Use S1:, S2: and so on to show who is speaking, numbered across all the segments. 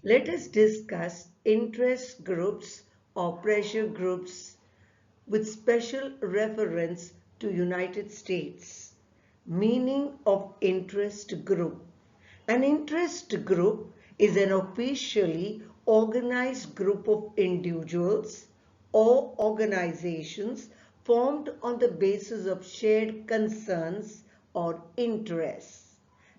S1: Let us discuss interest groups or pressure groups with special reference to United States. Meaning of interest group. An interest group is an officially organized group of individuals or organizations formed on the basis of shared concerns or interests.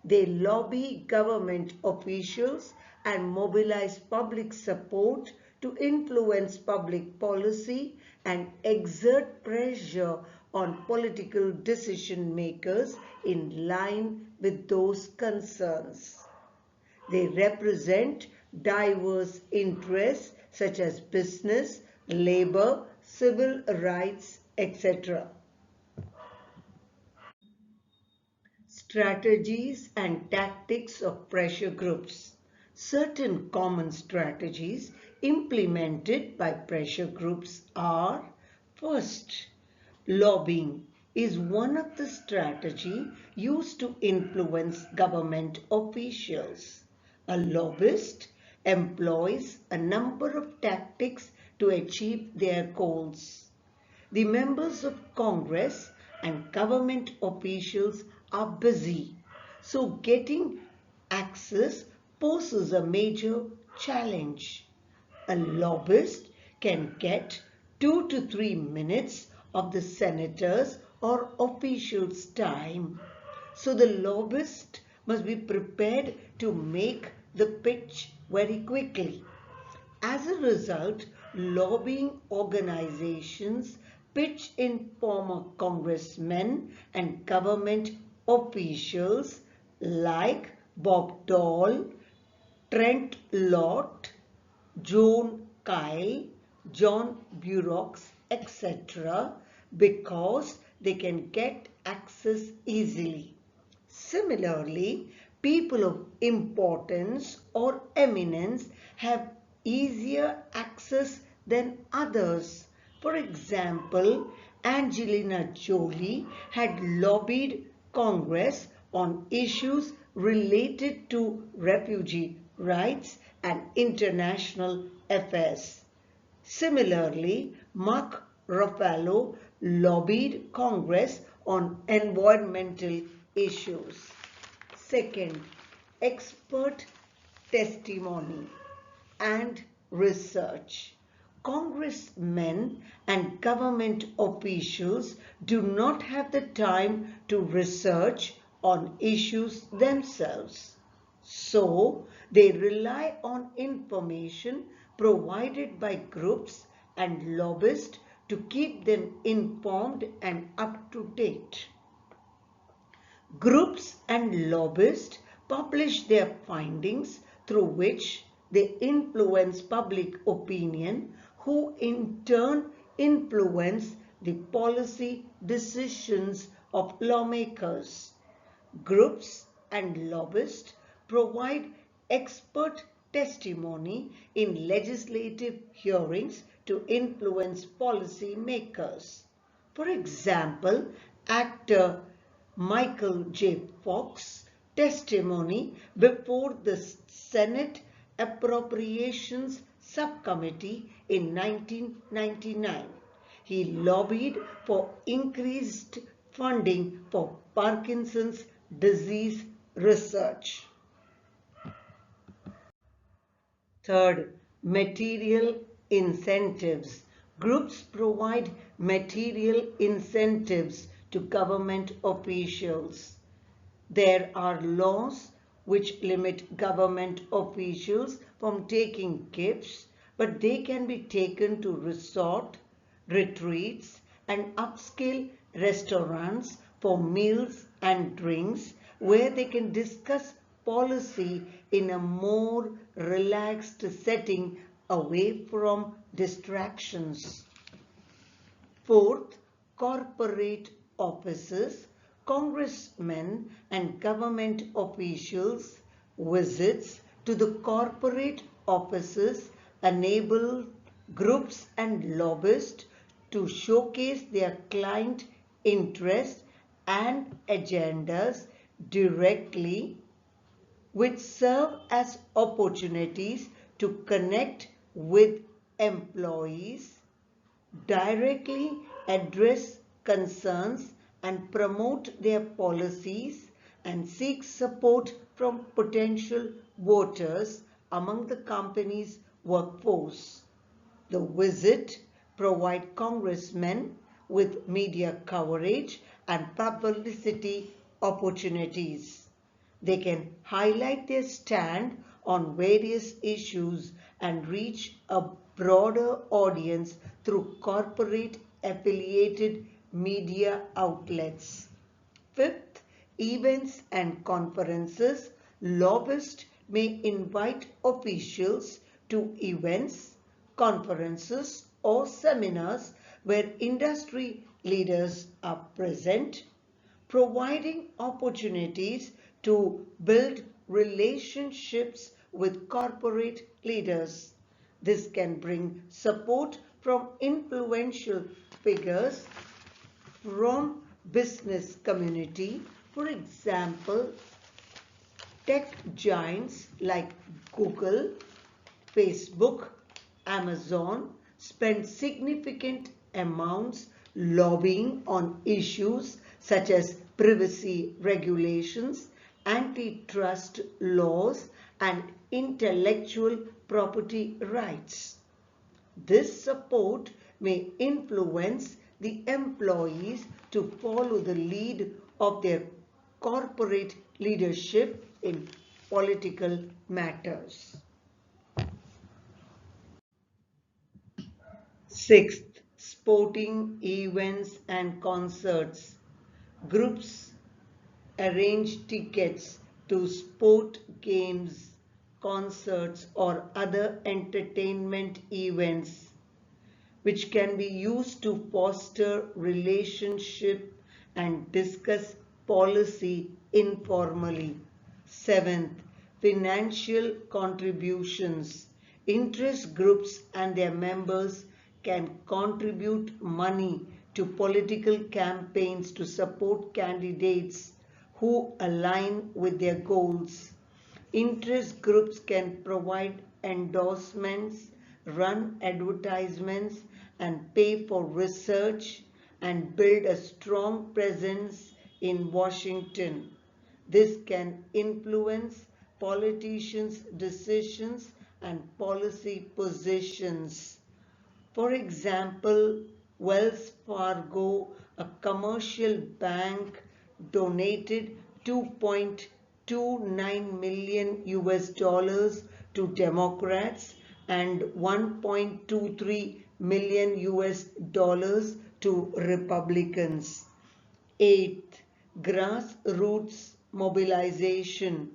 S1: They lobby government officials and mobilize public support to influence public policy and exert pressure on political decision makers in line with those concerns. They represent diverse interests such as business, labor, civil rights, etc. Strategies and tactics of pressure groups. Certain common strategies implemented by pressure groups are: first, lobbying is one of the strategies used to influence government officials. A lobbyist employs a number of tactics to achieve their goals. The members of Congress and government officials are busy, so getting access poses a major challenge. A lobbyist can get 2 to 3 minutes of the senators or officials' time. So the lobbyist must be prepared to make the pitch very quickly. As a result, lobbying organizations pitch in former congressmen and government officials like Bob Dole, Trent Lott, Joan Kyle, John Burroughs, etc. because they can get access easily. Similarly, people of importance or eminence have easier access than others. For example, Angelina Jolie had lobbied Congress on issues related to refugee rights and international affairs. Similarly, Mark Ruffalo lobbied Congress on environmental issues. Second, expert testimony and research. Congressmen and government officials do not have the time to research on issues themselves. So, they rely on information provided by groups and lobbyists to keep them informed and up to date. Groups and lobbyists publish their findings through which they influence public opinion, who in turn influence the policy decisions of lawmakers. Groups and lobbyists provide expert testimony in legislative hearings to influence policy makers. For example, actor Michael J. Fox testimony before the Senate Appropriations Subcommittee in 1999. He lobbied for increased funding for Parkinson's disease research. Third, material incentives. Groups provide material incentives to government officials. There are laws which limit government officials from taking gifts, but they can be taken to resort, retreats, and upscale restaurants for meals and drinks where they can discuss policy in a more relaxed setting away from distractions. Fourth, corporate offices. Congressmen and government officials' visits to the corporate offices enable groups and lobbyists to showcase their client interests and agendas directly, which serve as opportunities to connect with employees, directly address concerns and promote their policies, and seek support from potential voters among the company's workforce. The visit provides congressmen with media coverage and publicity opportunities. They can highlight their stand on various issues and reach a broader audience through corporate affiliated media outlets. Fifth, events and conferences. Lobbyists may invite officials to events, conferences, or seminars where industry leaders are present, providing opportunities to build relationships with corporate leaders. This can bring support from influential figures from business community. For example, tech giants like Google, Facebook, Amazon spend significant amounts lobbying on issues such as privacy regulations, antitrust laws, and intellectual property rights. This support may influence the employees to follow the lead of their corporate leadership in political matters. Sixth, sporting events and concerts. Groups arrange tickets to sport games, concerts, or other entertainment events, which can be used to foster relationship and discuss policy informally. Seventh, financial contributions. Interest groups and their members can contribute money to political campaigns to support candidates who align with their goals. Interest groups can provide endorsements, run advertisements, and pay for research and build a strong presence in Washington. This can influence politicians' decisions and policy positions. For example, Wells Fargo, a commercial bank, donated 2.29 million US dollars to Democrats and 1.23 million US dollars to Republicans. Eighth, grassroots mobilization.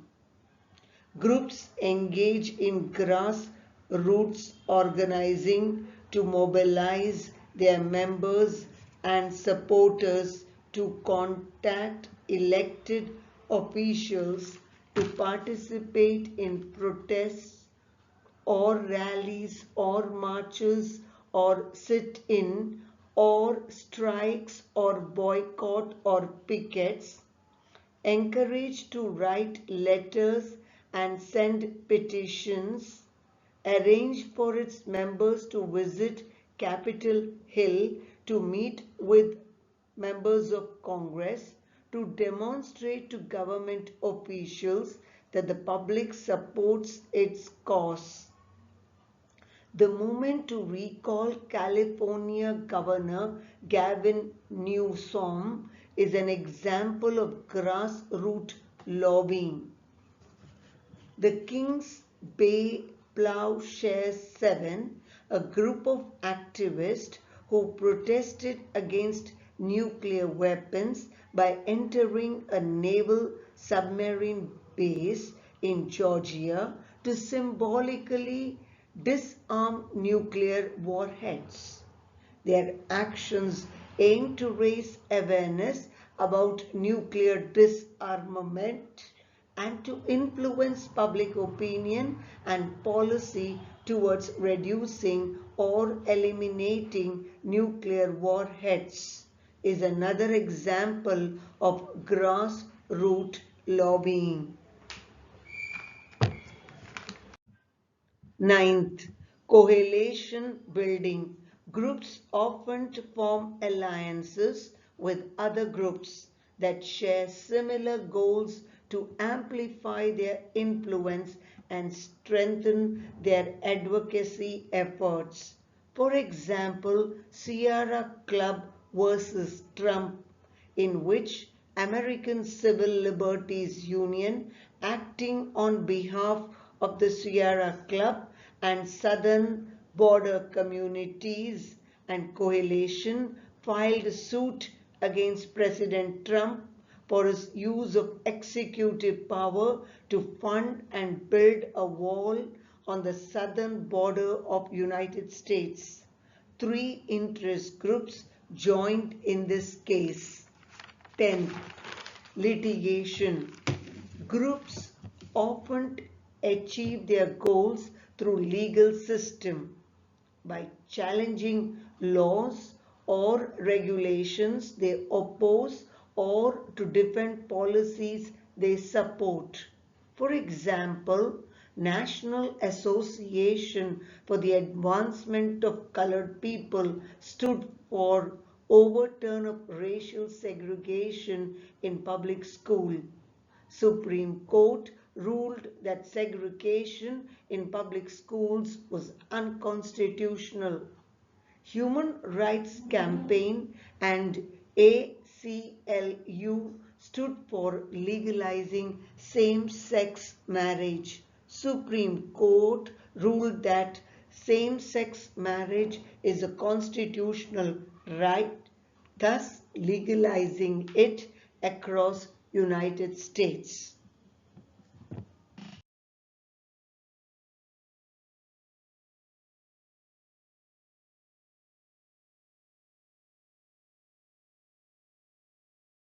S1: Groups engage in grassroots organizing to mobilize their members and supporters to contact elected officials to participate in protests or rallies or marches or sit-in or strikes or boycott or pickets, encouraged to write letters and send petitions, arrange for its members to visit Capitol Hill to meet with members of Congress, to demonstrate to government officials that the public supports its cause. The movement to recall California Governor Gavin Newsom is an example of grassroots lobbying. The Kings Bay Plowshares 7, a group of activists who protested against nuclear weapons by entering a naval submarine base in Georgia to symbolically disarm nuclear warheads. Their actions aim to raise awareness about nuclear disarmament and to influence public opinion and policy towards reducing or eliminating nuclear warheads is another example of grassroots lobbying. Ninth, coalition building. Groups often form alliances with other groups that share similar goals to amplify their influence and strengthen their advocacy efforts. For example, Sierra Club versus Trump, in which American Civil Liberties Union, acting on behalf of the Sierra Club and Southern Border Communities and Coalition, filed suit against President Trump for his use of executive power to fund and build a wall on the southern border of United States. Three interest groups joined in this case. 10th, litigation. Groups often achieve their goals through legal system by challenging laws or regulations they oppose or to defend policies they support. For example, National Association for the Advancement of Colored People stood for overturn of racial segregation in public school. Supreme Court ruled that segregation in public schools was unconstitutional. Human Rights Campaign and ACLU stood for legalizing same-sex marriage. Supreme Court ruled that same-sex marriage is a constitutional right, thus legalizing it across United States.